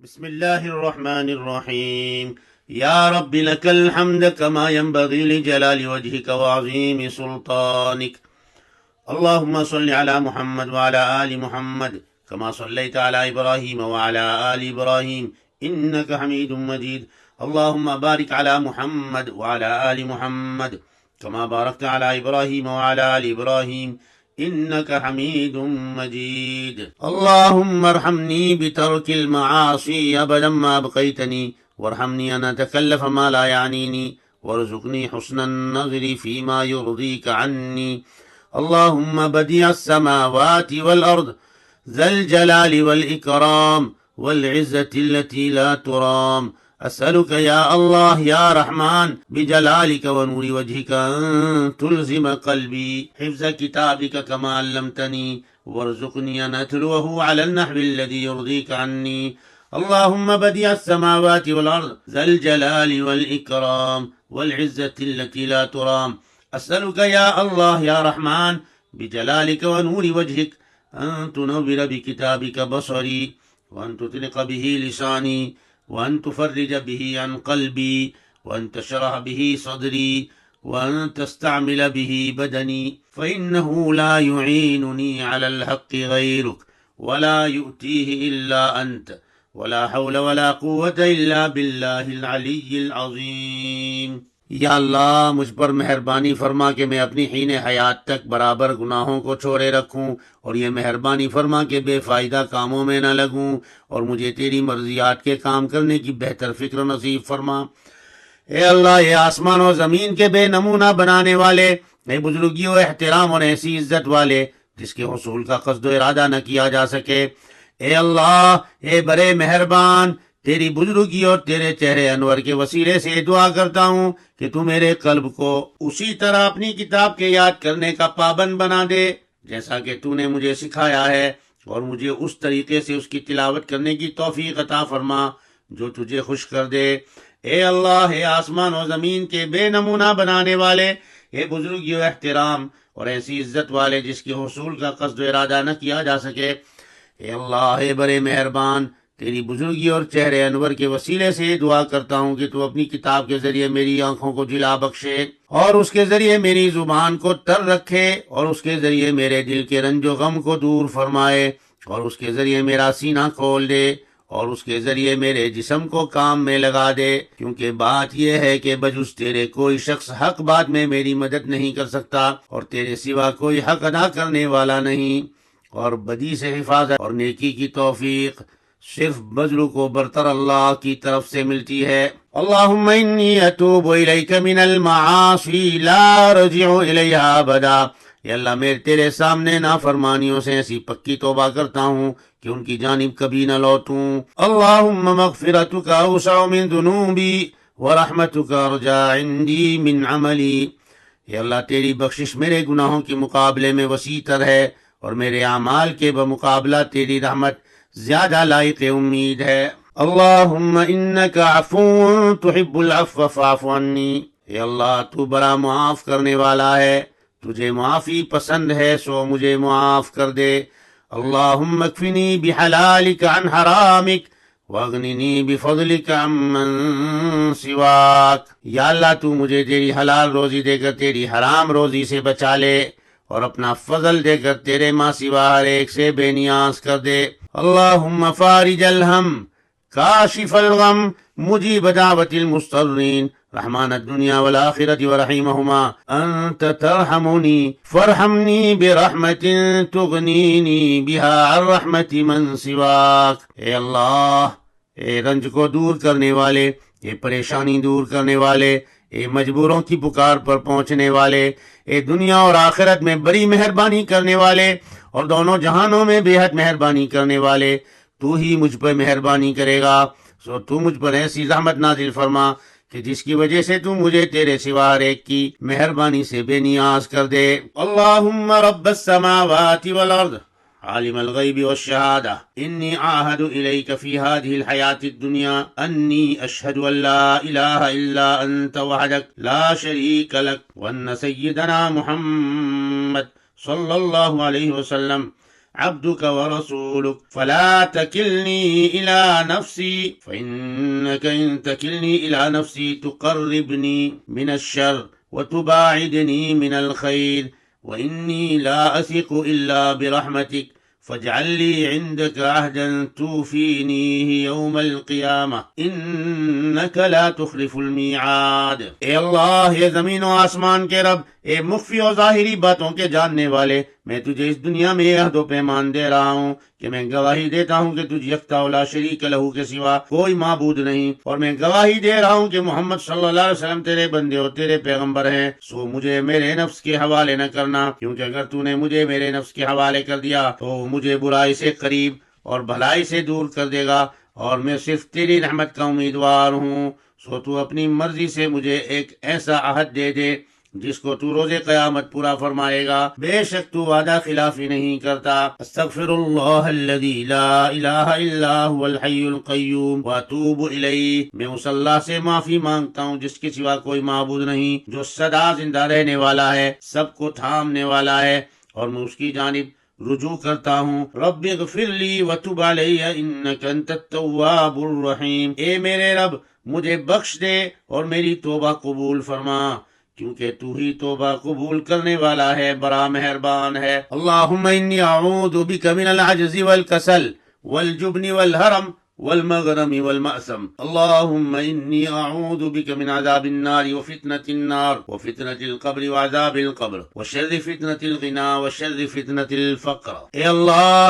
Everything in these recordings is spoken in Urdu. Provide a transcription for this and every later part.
بسم الله الرحمن الرحيم. يا رب لك الحمد كما ينبغي لجلال وجهك وعظيم سلطانك. اللهم صل على محمد وعلى آل محمد كما صليت على إبراهيم وعلى آل إبراهيم إنك حميد مجيد. اللهم بارك على محمد وعلى آل محمد كما باركت على إبراهيم وعلى آل إبراهيم إنك حميد مجيد. اللهم ارحمني بترك المعاصي أبدا ما أبقيتني، وارحمني أن أتكلف ما لا يعنيني، وارزقني حسن النظر فيما يرضيك عني. اللهم بديع السماوات والأرض ذا الجلال والإكرام والعزة التي لا ترام، أسألك يا الله يا رحمن بجلالك ونور وجهك أن تلزم قلبي حفظ كتابك كما علمتني، وارزقني أن أتلوه على النحو الذي يرضيك عني. اللهم بديع السماوات والأرض ذا الجلال والإكرام والعزة التي لا ترام، أسألك يا الله يا رحمن بجلالك ونور وجهك أن تنور بكتابك بصري، وأن تطلق به لساني، وأن تفرج به عن قلبي، وأن تشرح به صدري، وأن تستعمل به بدني، فإنه لا يعينني على الحق غيرك ولا يؤتيه إلا أنت، ولا حول ولا قوة إلا بالله العلي العظيم. یا اللہ مجھ پر مہربانی فرما کہ میں اپنی حین حیات تک برابر گناہوں کو چھوڑے رکھوں، اور یہ مہربانی فرما کہ بے فائدہ کاموں میں نہ لگوں، اور مجھے تیری مرضیات کے کام کرنے کی بہتر فکر نصیب فرما۔ اے اللہ، یہ آسمان و زمین کے بے نمونہ بنانے والے، اے بزرگی و احترام اور ایسی عزت والے جس کے حصول کا قصد و ارادہ نہ کیا جا سکے، اے اللہ، اے برے مہربان، تیری بزرگی اور تیرے چہرے انور کے وسیلے سے دعا کرتا ہوں کہ تو میرے قلب کو اسی طرح اپنی کتاب کے یاد کرنے کا پابند بنا دے جیسا کہ تو نے مجھے سکھایا ہے، اور مجھے اس طریقے سے اس کی تلاوت کرنے کی توفیق عطا فرما جو تجھے خوش کر دے۔ اے اللہ، اے آسمان و زمین کے بے نمونہ بنانے والے، اے بزرگی و احترام اور ایسی عزت والے جس کے حصول کا قصد و ارادہ نہ کیا جا سکے، اے اللہ، اے بڑے مہربان، تیری بزرگی اور چہرے انور کے وسیلے سے دعا کرتا ہوں کہ تو اپنی کتاب کے ذریعے میری آنکھوں کو جلا بخشے، اور اس کے ذریعے میری زبان کو تر رکھے، اور اس کے ذریعے میرے دل کے رنج و غم کو دور فرمائے، اور اس کے ذریعے میرا سینہ کھول دے، اور اس کے ذریعے میرے جسم کو کام میں لگا دے، کیونکہ بات یہ ہے کہ بجز تیرے کوئی شخص حق بات میں میری مدد نہیں کر سکتا، اور تیرے سوا کوئی حق ادا کرنے والا نہیں، اور بدی سے حفاظت اور نیکی کی توفیق صرف بزرگ کو برتر اللہ کی طرف سے ملتی ہے۔ اللہم انی اتوب الیک من المعاصی لا رجع الیہا ابدا، یا اللہ میں تیرے سامنے نافرمانیوں سے ایسی پکی توبہ کرتا ہوں کہ ان کی جانب کبھی نہ لوٹوں۔ اللہم مغفرتک اوسع من ذنوبی ورحمتک ارجع عندی من عملی، یا اللہ تیری بخشش میرے گناہوں کے مقابلے میں وسیع تر ہے، اور میرے اعمال کے بمقابلہ تیری رحمت زیادہ لائق امید ہے۔ اللہم انک عفو تحب العفو فاعف عنی، اے اللہ تو بڑا معاف کرنے والا ہے، تجھے معافی پسند ہے سو مجھے معاف کر دے۔ اللہم اکفنی بحلالک عن حرامک واغننی بفضلک عمن سواک، یا اللہ تو مجھے تیری حلال روزی دے کر تیری حرام روزی سے بچا لے، اور اپنا فضل دے کر تیرے ماں سوا ہر ایک سے بے نیاز کر دے۔ اللہم فارج الہم کاشف الغم مجیب دعوت المضطرین رحمان الدنیا والآخرة ورحیمہما، انت ترحمنی فارحمنی برحمت تغنینی بہا عن رحمت من سواک۔ اے اللہ، اے رنج کو دور کرنے والے، اے پریشانی دور کرنے والے، اے مجبوروں کی پکار پر پہنچنے والے، اے دنیا اور آخرت میں بڑی مہربانی کرنے والے اور دونوں جہانوں میں بے حد مہربانی کرنے والے، تو ہی مجھ پر مہربانی کرے گا، سو تو مجھ پر ایسی رحمت نازل فرما کہ جس کی وجہ سے تو مجھے تیرے سوا ہر ایک کی مہربانی سے بے نیاز کر دے۔ اللہم رب السماوات والارض عالم الغیب والشہادہ انی عاہد الیک فی هذه الحیاة الدنیا انی اشہد ان لا الہ الا انت وحدک لا شریک لک وان سیدنا محمد صلی اللہ علیہ وسلم عبدك ورسولك فلا تكلني إلى نفسي فإنك إن تكلني إلى نفسي تقربني من الشر وتباعدني من الخير وإني لا أثق إلا برحمتك فاجعل لي عندك عهدا توفينيه يوم القيامة إنك لا تخلف الميعاد۔ اے اللہ، یہ زمین و آسمان کے رب، اے مخفی و ظاہری باتوں کے جاننے والے، میں تجھے اس دنیا میں عہد و پیمان دے رہا ہوں کہ میں گواہی دیتا ہوں کہ تجھ یکتا لا شریک لہو کے سوا کوئی معبود نہیں، اور میں گواہی دے رہا ہوں کہ محمد صلی اللہ علیہ وسلم تیرے بندے اور تیرے پیغمبر ہیں۔ سو مجھے میرے نفس کے حوالے نہ کرنا، کیونکہ اگر تو نے مجھے میرے نفس کے حوالے کر دیا تو مجھے برائی سے قریب اور بھلائی سے دور کر دے گا، اور میں صرف تیری رحمت کا امیدوار ہوں۔ سو تو اپنی مرضی سے مجھے ایک ایسا عہد دے دے جس کو تو روز قیامت پورا فرمائے گا، بے شک تو وعدہ خلافی نہیں کرتا۔ استغفر اللہ الذی لا الہ الا هو الحی القیوم واتوب الیہ، میں اس اللہ سے معافی مانگتا ہوں جس کے سوا کوئی معبود نہیں، جو سدا زندہ رہنے والا ہے، سب کو تھامنے والا ہے، اور میں اس کی جانب رجوع کرتا ہوں۔ رب اغفر لی وتب علی انک انت التواب الرحیم، اے میرے رب مجھے بخش دے اور میری توبہ قبول فرما، کیونکہ تو ہی توبہ قبول کرنے والا ہے، بڑا مہربان ہے۔ اللہم انی اعوذ بک من العجز والکسل والجبن والحرم والمغرم والمأسم، اللہم انی اعوذ بک من عذاب النار وفتنة النار وفتنة القبر وعذاب القبر وشر فتنة الغنا وشر فتنة الفقر۔ اے اللہ،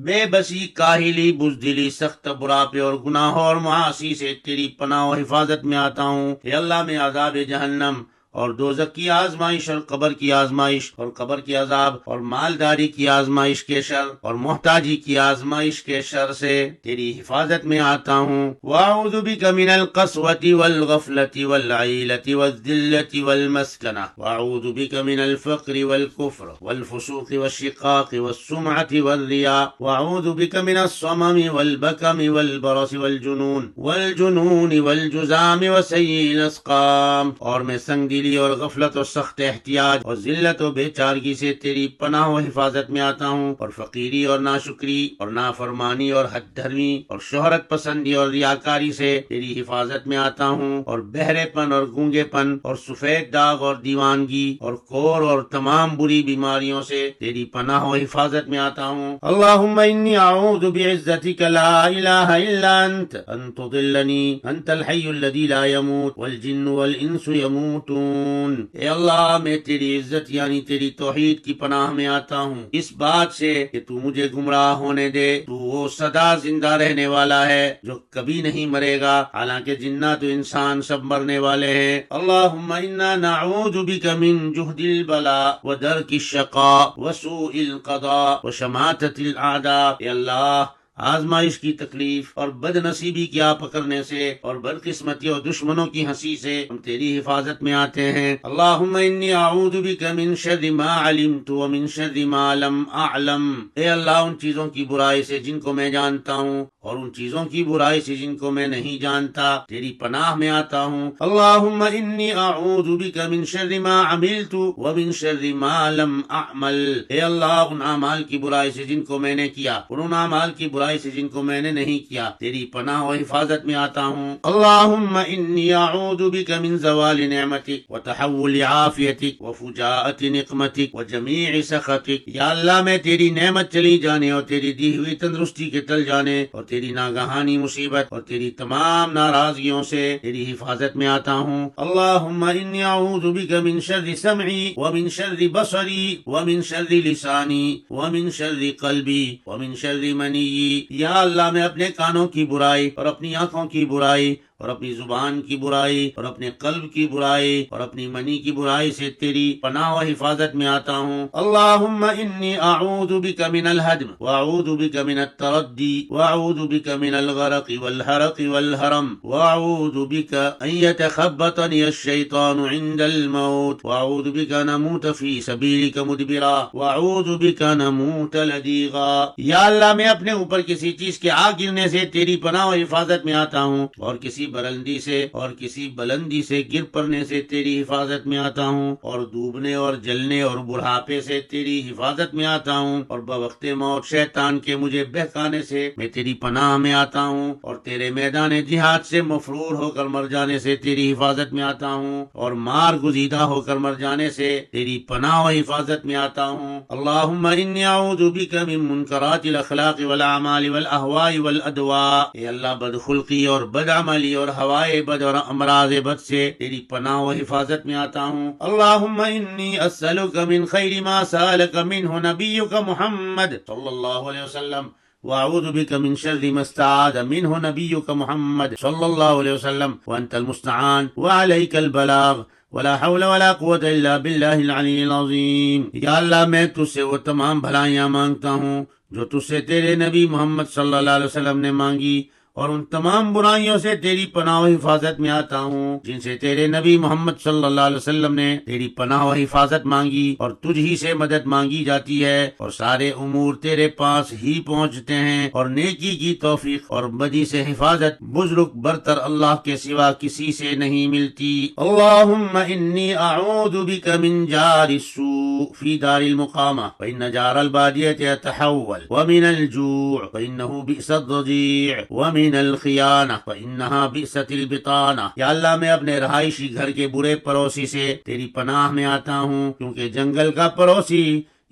بے بسی، کاہلی، بزدلی، سخت براپے اور گناہوں اور معاصی سے تیری پناہ و حفاظت میں آتا ہوں۔ اے اللہ، میں عذاب جہنم اور دوزخ کی آزمائش اور قبر کی آزمائش اور قبر کی عذاب اور مالداری کی آزمائش کے شر اور محتاجی کی آزمائش کے شر سے تیری حفاظت میں آتا ہوں۔ واعوذ بک من القسوة والغفلة والعیلة والذلة والمسکنة، واعوذ بک من الفقر والکفر والفسوق والشقاق والسمعة والریاء، واعوذ بک من الصمم والبکم والبرص والجنون والجزام وسیء الاسقام، اور میں سنگ دلی اور غفلت اور سخت احتیاج اور ذلت و بے چارگی سے تیری پناہ و حفاظت میں آتا ہوں، اور فقیری اور ناشکری اور نافرمانی اور حد دھرمی اور شہرت پسندی اور ریاکاری سے تیری حفاظت میں آتا ہوں، اور بہرے پن اور گونگے پن اور سفید داغ اور دیوانگی اور کور اور تمام بری بیماریوں سے تیری پناہ و حفاظت میں آتا ہوں۔ اللہم انی اعوذ بعزتک لا الہ الا انت ان تضلنی، انت الحی الذی لا یموت والجن والانس یموتون۔ اے اللہ، میں تیری عزت یعنی تیری توحید کی پناہ میں آتا ہوں اس بات سے کہ تو مجھے گمراہ ہونے دے۔ تو وہ سدا زندہ رہنے والا ہے جو کبھی نہیں مرے گا، حالانکہ جنات و انسان سب مرنے والے ہیں۔ اللہم انا نعوذ بک من جہد البلاء ودرک الشقاء وسوء القضاء وشماتة الاعداء۔ اے اللہ، آزمائش کی تکلیف اور بد نصیبی کی آ پکڑنے سے اور بدقسمتی اور دشمنوں کی ہنسی سے ہم تیری حفاظت میں آتے ہیں۔ اللہم انی اعوذ بک من شر ما علمت ومن شر ما لم اعلم۔ اے اللہ، ان چیزوں کی برائی سے جن کو میں جانتا ہوں اور ان چیزوں کی برائی سے جن کو میں نہیں جانتا تیری پناہ میں آتا ہوں۔ اللہم انی اعوذ بک من شر ما عملت ومن شر ما لم اعمل۔ اے اللہ، ان اعمال کی برائی سے جن کو میں نے کیا اور ان اعمال کی برائی سے جن کو میں نے نہیں کیا تیری پناہ و حفاظت میں آتا ہوں۔ اللہم انی اعوذ بک من زوال نعمتک وتحول عافیتک وفجاءت نقمتک وجمیع سخطک۔ یا اللہ، میں تیری نعمت چلی جانے اور تیری دی ہوئی تندرستی کے ٹل جانے اور تیری ناگہانی مصیبت اور تیری تمام ناراضگیوں سے تیری حفاظت میں آتا ہوں۔ اللہم انی اعوذ بک من شر سمعی ومن شر بصری ومن شر لسانی ومن شر قلبی ومن شر منی۔ یا اللہ، میں اپنے کانوں کی برائی اور اپنی آنکھوں کی برائی اور اپنی زبان کی برائی اور اپنے قلب کی برائی اور اپنی منی کی برائی سے تیری پناہ و حفاظت میں آتا ہوں۔ اللہم انی اعوذ بک من الہدم واعوذ بک من التردی واعوذ بک من الغرق والحرق والحرم واعوذ بک ان یتخبطنی الشیطان عند الموت واعوذ بک نموت فی سبیلک مدبرا واعوذ بک نموت لدیغا۔ یا اللہ، میں اپنے اوپر کسی چیز کے آ گرنے سے تیری پناہ و حفاظت میں آتا ہوں اور کسی بلندی سے اور کسی بلندی سے گر پڑنے سے تیری حفاظت میں آتا ہوں، اور ڈوبنے اور جلنے اور بڑھاپے سے تیری حفاظت میں آتا ہوں، اور بوقت موت شیطان کے مجھے بہکانے سے میں تیری پناہ میں آتا ہوں، اور تیرے میدان جہاد سے مفرور ہو کر مر جانے سے تیری حفاظت میں آتا ہوں، اور مار گزیدہ ہو کر مر جانے سے تیری پناہ و حفاظت میں آتا ہوں۔ اللہم انی اعوذ بک من منکرات الاخلاق والاعمال والاہواء والادواء، اے اللہ بدخلقی اور بدعملی اور ہوائے بد اور امراض بد سے تیری پناہ و حفاظت میں آتا ہوں۔ اللہم انی اسألک من خیر ما سألک منہ نبیک محمد صلی اللہ علیہ وسلم، واعوذ بک من شر ما استعاذ منہ نبیک محمد صلی اللہ علیہ وسلم، وانت المستعان وعلیک البلاغ، ولا حول ولا قوت الا باللہ العلی العظیم۔ یا اللہ میں تجھ سے وہ تمام بھلائیاں مانگتا ہوں جو تجھ سے تیرے نبی محمد صلی اللہ علیہ وسلم نے مانگی، اور ان تمام برائیوں سے تیری پناہ و حفاظت میں آتا ہوں جن سے تیرے نبی محمد صلی اللہ علیہ وسلم نے تیری پناہ و حفاظت مانگی، اور تجھ ہی سے مدد مانگی جاتی ہے، اور سارے امور تیرے پاس ہی پہنچتے ہیں، اور نیکی کی توفیق اور بدی سے حفاظت بزرگ برتر اللہ کے سوا کسی سے نہیں ملتی۔ اللہم انی اعوذ بک من جار السوء فی دار المقامہ فإن جار البادیۃ یتحول، ومن الجوع فإنه بئس الضجیع، ومن الخیانہ فإنها بئست البطانہ۔ یا اللہ میں اپنے رہائشی گھر کے برے پڑوسی سے تیری پناہ میں آتا ہوں، کیونکہ جنگل کا پڑوسی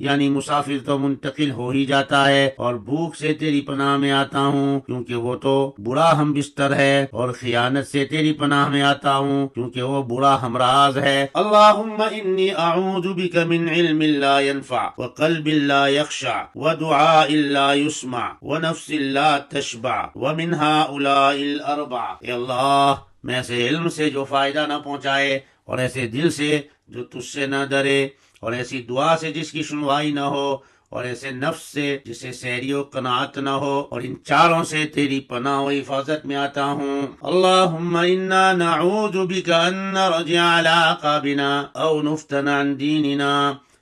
یعنی مسافر تو منتقل ہو ہی جاتا ہے، اور بھوک سے تیری پناہ میں آتا ہوں کیونکہ وہ تو برا ہم بستر ہے، اور خیانت سے تیری پناہ میں آتا ہوں کیونکہ وہ برا ہمراز ہے۔ اللہم انی اعوذ بک من علم لا ينفع، وقلب لا يخشع، ودعاء لا يسمع، ونفس لا تشبع، ومن هؤلاء الاربع۔ اے اللہ میں ایسے علم سے جو فائدہ نہ پہنچائے، اور ایسے دل سے جو تجھ سے نہ ڈرے، اور ایسی دعا سے جس کی سنوائی نہ ہو، اور ایسے نفس سے جسے سیری و قناعت نہ ہو، اور ان چاروں سے تیری پناہ و حفاظت میں آتا ہوں۔ اللہم انا نعوذ بک ان نرجع علی عقابنا او نفتن عن دیننا۔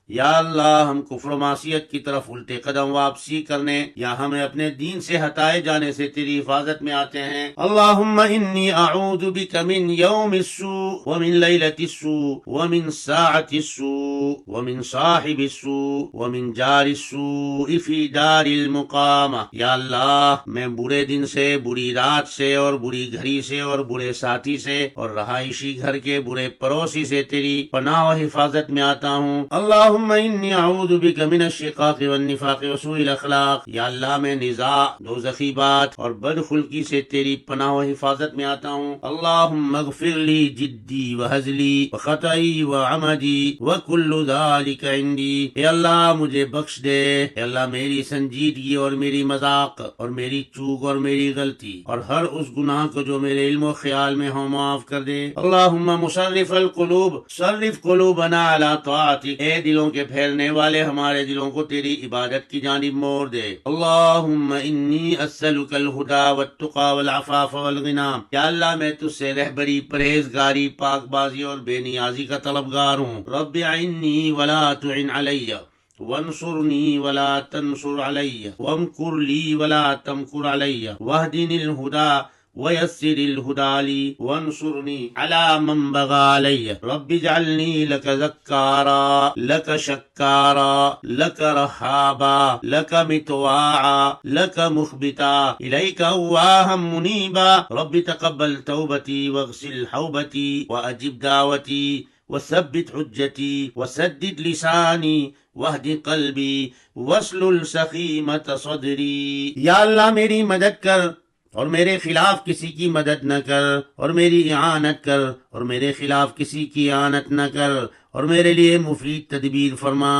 یا اللہ ہم کفر و معصیت کی طرف الٹے قدم واپسی کرنے یا ہمیں اپنے دین سے ہٹائے جانے سے تیری حفاظت میں آتے ہیں۔ اللہم انی اعوذ بک من یوم السوء، ومن لیلۃ السوء، ومن ساعۃ السوء، ومن صاحب السوء، ومن جار السوء فی دار المقامہ۔ یا اللہ میں برے دن سے، بری رات سے، اور بری گھڑی سے، اور برے ساتھی سے، اور رہائشی گھر کے برے پڑوسی سے تیری پناہ و حفاظت میں آتا ہوں۔ اللہم انی اعوذ بک من الشقاق والنفاق وسوء الاخلاق۔ یا اللہ میں نزاع، دوزخی بات اور بدخلقی سے تیری پناہ و حفاظت میں آتا ہوں۔ اللہم اغفر لی جدی وہزلی وخطئی وعمدی وکل ذالک عندی۔ اے اللہ مجھے بخش دے، اے اللہ میری سنجیدگی اور میری مذاق اور میری چوک اور میری غلطی اور ہر اس گناہ کو جو میرے علم و خیال میں ہو معاف کر دے۔ اللہم مصرف القلوب صرف قلوبنا علی طاعتک۔ اے دلوں کے پھیرنے والے ہمارے دلوں کو تیری عبادت کی جانب موڑ دے۔ اللہم انی اسألک الہدی والتقی والعفاف والغنی۔ یا اللہ میں تجھ سے رہبری، پرہیزگاری، پاک بازی اور بے نیازی کا طلبگار ہوں۔ رب اعنی ولا تعن علی، وانصرنی ولا تنصر علی، وامکر لی ولا تمکر علی، واہدنی الہدی ویسر الہدی لی، وانصرنی علی من بغی علی۔ رب اجعلنی لک ذکارا، لک شکارا، لک رہابا، لک مطواعا، لک مخبتا، الیک اواہا منیبا۔ رب تقبل توبتی واغسل حوبتی واجب دعوتی وثبت حجتی وسدد لسانی واہد قلبی واسلل سخیمۃ صدری۔ یا اللہ میری مدد کر اور میرے خلاف کسی کی مدد نہ کر، اور میری اعانت کر اور میرے خلاف کسی کی اعانت نہ کر، اور میرے لیے مفید تدبیر فرما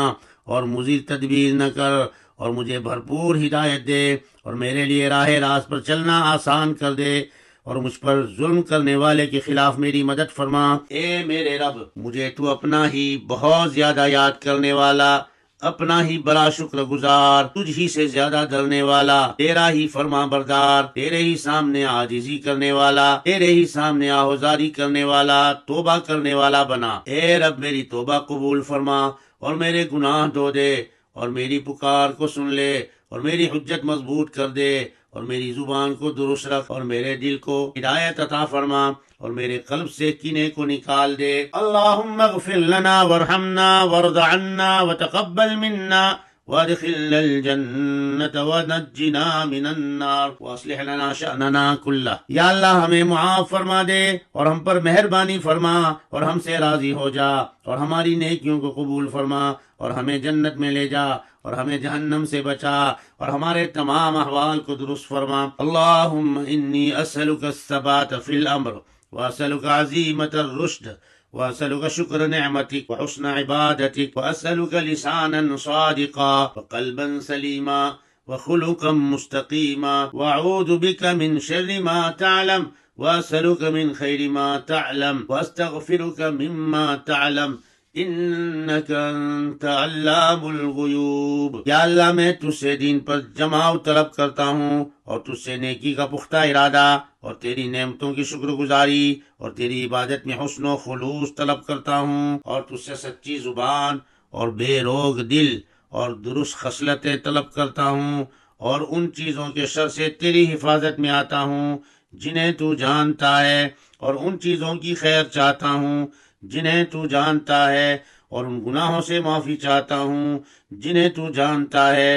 اور مضر تدبیر نہ کر، اور مجھے بھرپور ہدایت دے اور میرے لیے راہ راست پر چلنا آسان کر دے، اور مجھ پر ظلم کرنے والے کے خلاف میری مدد فرما۔ اے میرے رب مجھے تو اپنا ہی بہت زیادہ یاد کرنے والا، اپنا ہی بڑا شکر گزار، تجھ ہی سے زیادہ ڈرنے والا، تیرا ہی فرما بردار، تیرے ہی سامنے عاجزی کرنے والا، تیرے ہی سامنے آہوزاری کرنے والا، توبہ کرنے والا بنا۔ اے رب میری توبہ قبول فرما اور میرے گناہ دھو دے، اور میری پکار کو سن لے، اور میری حجت مضبوط کر دے، اور میری زبان کو درست رکھ، اور میرے دل کو ہدایت عطا فرما، اور میرے قلب سے کینے کو نکال دے۔ اللہم اغفر لنا وارحمنا وارض عنا وتقبل منا وادخلنا الجنة ونجنا من النار واصلح لنا شأننا كله۔ یا اللہ ہمیں معاف فرما دے اور ہم پر مہربانی فرما اور ہم سے راضی ہو جا اور ہماری نیکیوں کو قبول فرما اور ہمیں جنت میں لے جا اور ہمیں جہنم سے بچا اور ہمارے تمام احوال کو درست فرما۔ اللہم انی اسألک الثبات فی الامر واسألک عزیمت الرشد وأسألك شكر نعمتك وحسن عبادتك وأسألك لسانا صادقا وقلبا سليما وخلقا مستقيما وأعوذ بك من شر ما تعلم وأسألك من خير ما تعلم وأستغفرك مما تعلم انك انت علام الغیوب۔ یا اللہ میں تجھ سے دین پر جماؤ طلب کرتا ہوں اور تجھ سے نیکی کا پختہ ارادہ اور تیری نعمتوں کی شکر گزاری اور تیری عبادت میں حسن و خلوص طلب کرتا ہوں، اور تجھ سے سچی زبان اور بے روگ دل اور درست خصلتیں طلب کرتا ہوں، اور ان چیزوں کے شر سے تیری حفاظت میں آتا ہوں جنہیں تو جانتا ہے، اور ان چیزوں کی خیر چاہتا ہوں جنہیں تو جانتا ہے، اور ان گناہوں سے معافی چاہتا ہوں جنہیں تو جانتا ہے،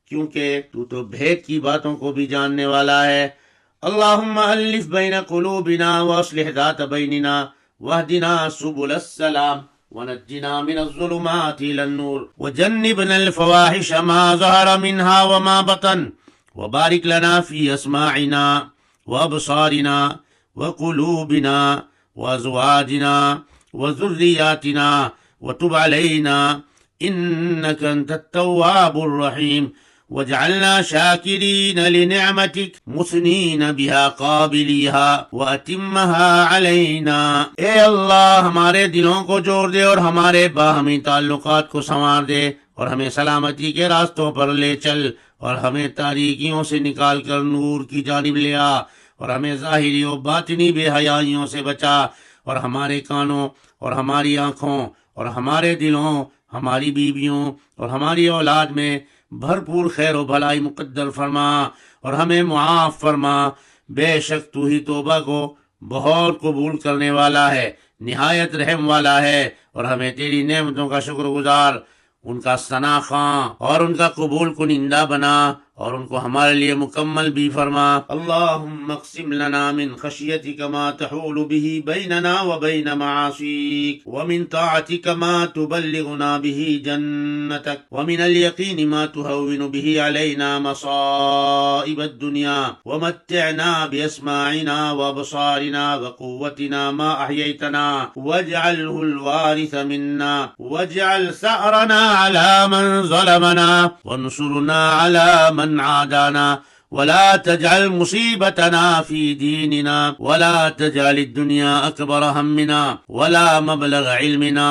کیونکہ تو بھید کی باتوں کو بھی جاننے والا ہے۔ اللہم الف بین قلوبنا واصلح ذات بیننا واہدنا سبل السلام ونجنا من الظلمات الى النور وجنبنا الفواحش ما ظہر منها وما بطن وبارک لنا فی اسماعنا وابصارنا وقلوبنا وازواجنا وذریاتنا وتب علینا انك انت التواب الرحیم واجعلنا شاکرین لنعمتک مثنین بها قابلیها واتمها علینا۔ اے اللہ ہمارے دلوں کو جوڑ دے اور ہمارے باہمی تعلقات کو سنوار دے اور ہمیں سلامتی کے راستوں پر لے چل اور ہمیں تاریکیوں سے نکال کر نور کی جانب لے آ اور ہمیں ظاہری و باطنی بے حیائیوں سے بچا، اور ہمارے کانوں اور ہماری آنکھوں اور ہمارے دلوں، ہماری بیویوں اور ہماری اولاد میں بھرپور خیر و بھلائی مقدر فرما اور ہمیں معاف فرما۔ بے شک تو ہی توبہ کو بہت قبول کرنے والا ہے، نہایت رحم والا ہے، اور ہمیں تیری نعمتوں کا شکر گزار، ان کا ثنا خواں اور ان کا قبول کنندہ بنا، اور ان کو ہمارے لیے مکمل بھی فرما۔ اللہم اقسم لنا من خشیتک ما تحول به بیننا وبین معاصیک ومن طاعتک ما تبلغنا به جنتک ومن الیقین ما تهون به علینا مصائب الدنیا ومتعنا باسماعنا وابصارنا وقوتنا ما احییتنا واجعله الوارث منا واجعل ثأرنا على من ظلمنا وانصرنا على من عادانا ولا تجعل مصيبتنا في ديننا ولا تجعل الدنيا أكبر همنا ولا مبلغ علمنا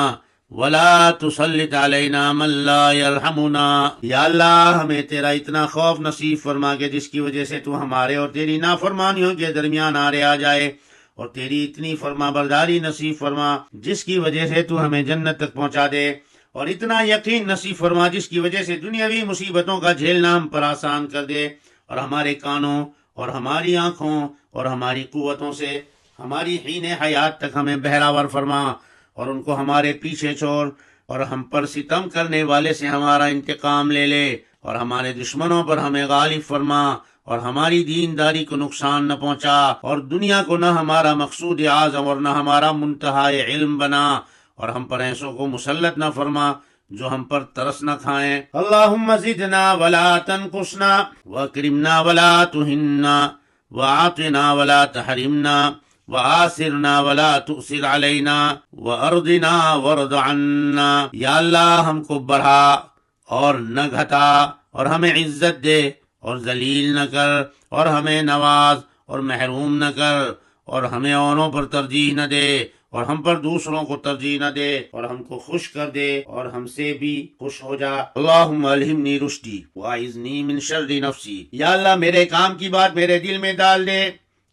ولا تسلط علينا من لا يرحمنا۔ یا اللہ ہمیں تیرا اتنا خوف نصیب فرما کہ جس کی وجہ سے تو ہمارے اور تیری نافرمانیوں کے درمیان آڑے آ جائے، اور تیری اتنی فرما برداری نصیب فرما جس کی وجہ سے تو ہمیں جنت تک پہنچا دے، اور اتنا یقین نصیب فرما جس کی وجہ سے دنیاوی مصیبتوں کا جھیلنا ہم پر آسان کر دے، اور ہمارے کانوں اور ہماری آنکھوں اور ہماری قوتوں سے ہماری حین حیات تک ہمیں بہراور فرما، اور ان کو ہمارے پیچھے چھوڑ، اور ہم پر ستم کرنے والے سے ہمارا انتقام لے لے، اور ہمارے دشمنوں پر ہمیں غالب فرما، اور ہماری دینداری کو نقصان نہ پہنچا، اور دنیا کو نہ ہمارا مقصود اعظم اور نہ ہمارا منتہا علم بنا، اور ہم پر ایسوں کو مسلط نہ فرما جو ہم پر ترس نہ کھائیں۔ اللہم زدنا ولا تنقصنا واکرمنا ولا تہنا وعاطنا ولا تحرمنا وآثرنا ولا تؤثر علینا وارضنا وارض عنا۔ یا اللہ ہم کو بڑھا اور نہ گھٹا، اور ہمیں عزت دے اور ذلیل نہ کر، اور ہمیں نواز اور محروم نہ کر، اور ہمیں اوروں پر ترجیح نہ دے اور ہم پر دوسروں کو ترجیح نہ دے، اور ہم کو خوش کر دے اور ہم سے بھی خوش ہو جا۔ اللہم الہمنی رشدی واعذنی من شر نفسی۔ یا اللہ میرے کام کی بات میرے دل میں ڈال دے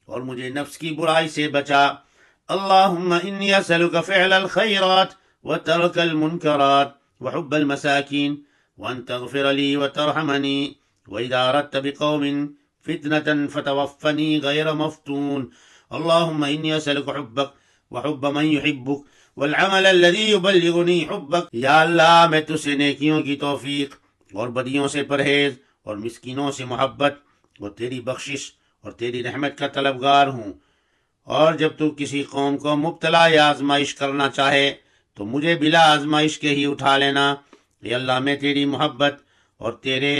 اور مجھے نفس کی برائی سے بچا۔ اللہم انی اسألک فعل الخیرات وترک المنکرات وحب المساکین وان تغفر لی وترحمنی وإذا أردت بقوم فتنة فتوفني غير مفتون اللهم إني أسألك حبك وحب من يحبك والعمل الذي يبلغني حبك. یا اللہ میں تجھ سے نیکیوں کی توفیق اور بدیوں سے پرہیز اور مسکینوں سے محبت اور تیری بخشش اور تیری رحمت کا طلبگار ہوں. اور جب تو کسی قوم کو مبتلا یا آزمائش کرنا چاہے تو مجھے بلا آزمائش کے ہی اٹھا لینا. اے اللہ میں تیری محبت اور تیرے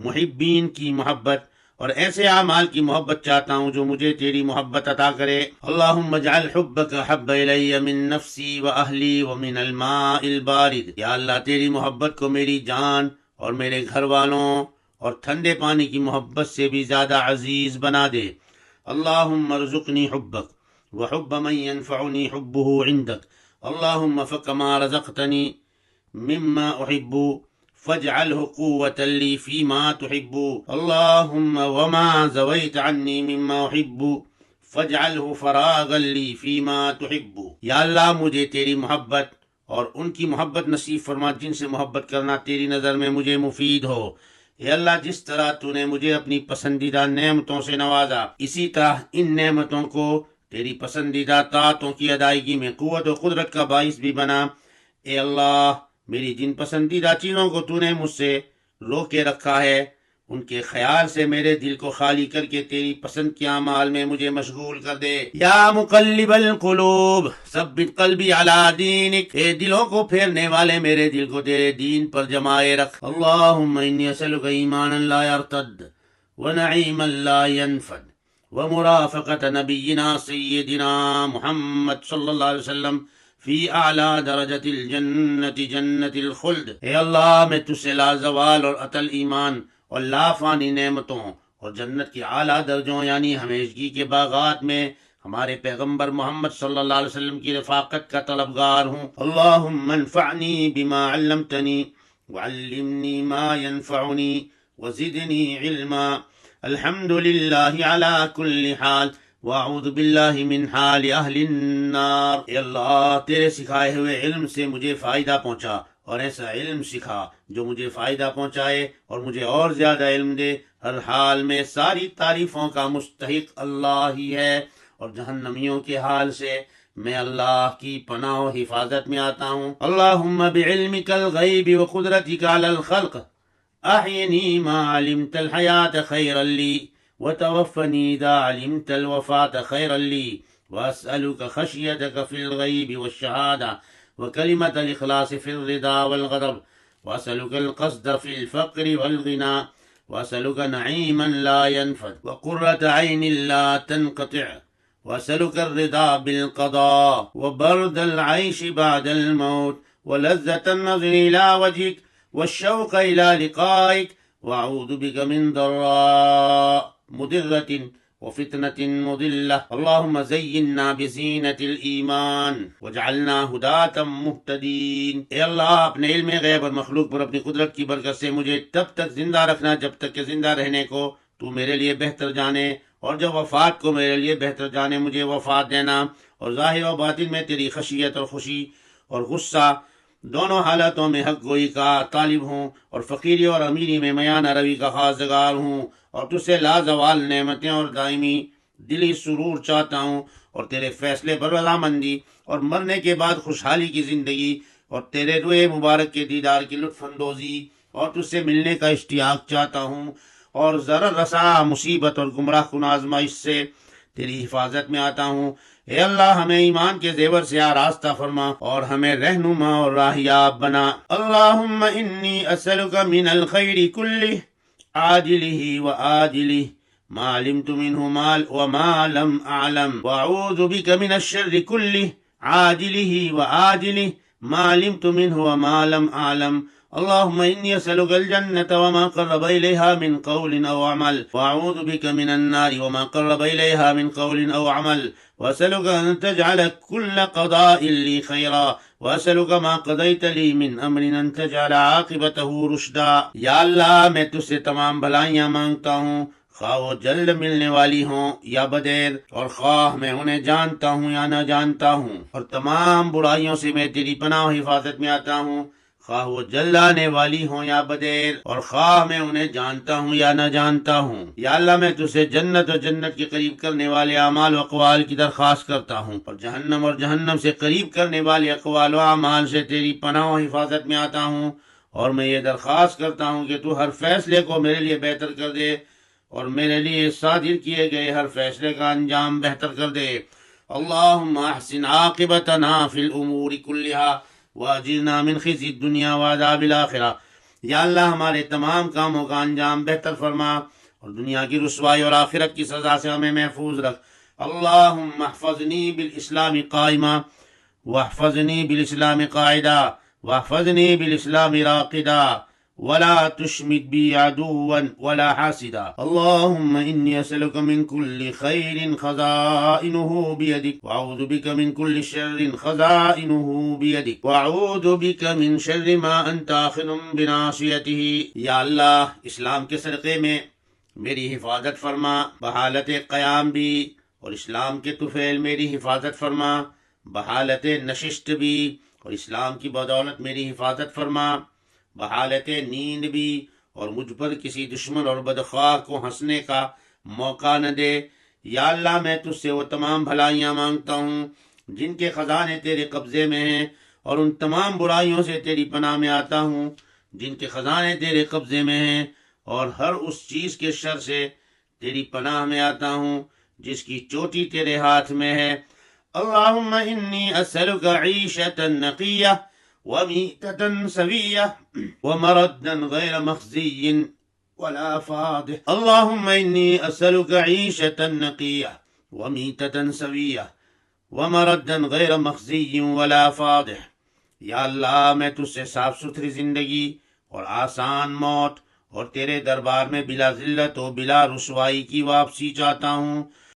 محبین کی محبت اور ایسے اعمال کی محبت چاہتا ہوں جو مجھے تیری محبت عطا کرے. اللہم اجعل حبک حب الی من نفسی و اہلی و من الماء البارد. یا اللہ تیری محبت کو میری جان اور میرے گھر والوں اور ٹھنڈے پانی کی محبت سے بھی زیادہ عزیز بنا دے. اللہم ارزقنی حبک وحب من ينفعنی حبه عندک. اللہم فکما رزقتنی مما احب فاجعله قوة لي فيما تحب. اللهم وما زويت عني مما احب فاجعله فراغا لي فيما تحب. یا اللہ مجھے تیری محبت اور ان کی محبت نصیب فرما جن سے محبت کرنا تیری نظر میں مجھے مفید ہو. اے اللہ جس طرح تو نے مجھے اپنی پسندیدہ نعمتوں سے نوازا اسی طرح ان نعمتوں کو تیری پسندیدہ طاعتوں کی ادائیگی میں قوت و قدرت کا باعث بھی بنا. اے اللہ میری جن پسندیدہ چیزوں کو تو نے مجھ سے روکے رکھا ہے ان کے خیال سے میرے دل کو خالی کر کے تیری پسند کے اعمال میں مجھے مشغول کر دے. یا مقلب القلوب ثبت قلبی علی دینک. اے دلوں کو پھیرنے والے میرے دل کو تیرے دین پر جمائے رکھ. اللہم انی اسألک ایمانا لا یرتد ونعیما لا ینفد ومرافقت نبینا سیدنا محمد صلی اللہ علیہ وسلم فی اعلی درجت الجنت جنت الخلد. اے اللہ میں تجھ سے لازوال اور اطل ایمان اور لافانی نعمتوں اور جنت کے اعلیٰ درجوں یعنی ہمیشگی کے باغات میں ہمارے پیغمبر محمد صلی اللہ علیہ وسلم کی رفاقت کا طلبگار ہوں. اللہم انفعنی بما علمتنی وعلمنی ما ینفعنی وزدنی علما. الحمدللہ علی کل حال واعوذ باللہ من حال اہل النار. اے اللہ تیرے سکھائے ہوئے علم سے مجھے فائدہ پہنچا اور ایسا علم سکھا جو مجھے فائدہ پہنچائے اور مجھے اور زیادہ علم دے. ہر حال میں ساری تعریفوں کا مستحق اللہ ہی ہے اور جہنمیوں کے حال سے میں اللہ کی پناہ و حفاظت میں آتا ہوں. اللہم بعلمک الغیب وقدرتک علی الخلق احینی ما علمت الحیات خیرا لی وتوفنی اذا علمت الوفاة خیرا لی واسألک خشیتک فی الغیب والشہادہ وكلمة الإخلاص في الرضا والغضب وأسألك القصد في الفقر والغنى وأسألك نعيما لا ينفد وقرة عين لا تنقطع وأسألك الرضا بالقضاء وبرد العيش بعد الموت ولذة النظر إلى وجهك والشوق إلى لقائك وأعوذ بك من ضراء مضرة وفتنة مضلة. اللهم زينا بزينة الإيمان وجعلنا هداة مهتدين. اے اللہ اپنے علم غیب اور مخلوق پر اپنی قدرت کی برکت سے مجھے تب تک زندہ رکھنا جب تک کہ زندہ رہنے کو تو میرے لیے بہتر جانے اور جب وفات کو میرے لیے بہتر جانے مجھے وفات دینا. اور ظاہر و باطن میں تیری خشیت اور خوشی اور غصہ دونوں حالتوں میں حق گوئی کا طالب ہوں اور فقیری اور امیری میں میانہ روی کا خواستگار ہوں اور تجھ سے لازوال نعمتیں اور دائمی دلی سرور چاہتا ہوں اور تیرے فیصلے پر رضامندی اور مرنے کے بعد خوشحالی کی زندگی اور تیرے روئے مبارک کے دیدار کی لطف اندوزی اور تجھ سے ملنے کا اشتیاق چاہتا ہوں اور ضرر رسا مصیبت اور گمراہ کن آزمائش سے تیری حفاظت میں آتا ہوں. اے اللہ ہمیں ایمان کے زیور سے آراستہ فرما اور ہمیں رہنما اور راہیاب بنا. اللہم انی اسألک من الخیر کلہ عاجلہ وآجلہ ما علمت منہ وما لم اعلم واعوذ بک من الشر کلہ عاجلہ وآجلہ ما علمت منہ وما لم اعلم. اللهم إني أسألك الجنة وما قرب إليها من قول أو عمل وأعوذ بك من النار وما قرب إليها من قول أو عمل وأسألك أن تجعل كل قضاء لي خيرا وأسألك ما قضيت لي من أمر أن تجعل عاقبته رشدا. یا اللہ میں تجھ سے تمام بھلائیاں مانگتا ہوں خواہ وہ جلد ملنے والی ہوں یا بدیر اور خواہ میں انہیں جانتا ہوں یا نہ جانتا ہوں. اور تمام برائیوں سے میں تیری پناہ و حفاظت میں آتا ہوں خواہ وہ جلد آنے والی ہوں یا بدیر، اور خواہ میں انہیں جانتا ہوں یا نہ جانتا ہوں۔ یا اللہ میں تجھ سے جنت اور جنت کے قریب کرنے والے اعمال و اقوال کی درخواست کرتا ہوں، اور جہنم سے قریب کرنے والے اقوال و اعمال سے تیری پناہ و حفاظت میں آتا ہوں، اور میں یہ درخواست کرتا ہوں کہ تو ہر فیصلے کو میرے لیے بہتر کر دے، اور میرے لیے صادر کیے گئے ہر فیصلے کا انجام بہتر کر دے۔ اللہم احسن عاقبتنا فی الامور کلہا واجرنا من خزی الدنیا وعذاب الآخرہ۔ یا اللہ ہمارے تمام کاموں کا انجام بہتر فرما، اور دنیا کی رسوائی اور آخرت کی سزا سے ہمیں محفوظ رکھ۔ اللہم احفظنی بالاسلام قائما واحفظنی بالاسلام قاعدا واحفظنی بالاسلام راقدا ولا تشمت بي عدوا ولا حاسدا۔ اللهم إني أسألك من كل خير خزائنه بيدك، وأعوذ بك من كل شر خزائنه بيدك، وأعوذ بك من شر ما أنت آخذ بناصيته۔ یا اللہ اسلام کے صدقے میں میری حفاظت فرما بحالت قیام بھی، اور اسلام کے طفیل میری حفاظت فرما بحالت نشست بھی، اور اسلام کی بدولت میری حفاظت فرما بحالت نیند بھی، اور مجھ پر کسی دشمن اور بدخواہ کو ہنسنے کا موقع نہ دے۔ یا اللہ میں تجھ سے وہ تمام بھلائیاں مانگتا ہوں جن کے خزانے تیرے قبضے میں ہیں، اور ان تمام برائیوں سے تیری پناہ میں آتا ہوں جن کے خزانے تیرے قبضے میں ہیں، اور ہر اس چیز کے شر سے تیری پناہ میں آتا ہوں جس کی چوٹی تیرے ہاتھ میں ہے۔ اللہم انی اسألک عیشة نقیہ ومیتة سویہ ومردا غیر مخزی ولا فاضح۔ اللہم انی اسألک عیشة نقیہ ومیتة سویہ ومردا غیر مخزی ولا فاضح۔ یا اللہ میں تجھ سے صاف ستھری زندگی اور آسان موت، اور تیرے دربار میں بلا ذلت و بلا رسوائی کی واپسی چاہتا ہوں،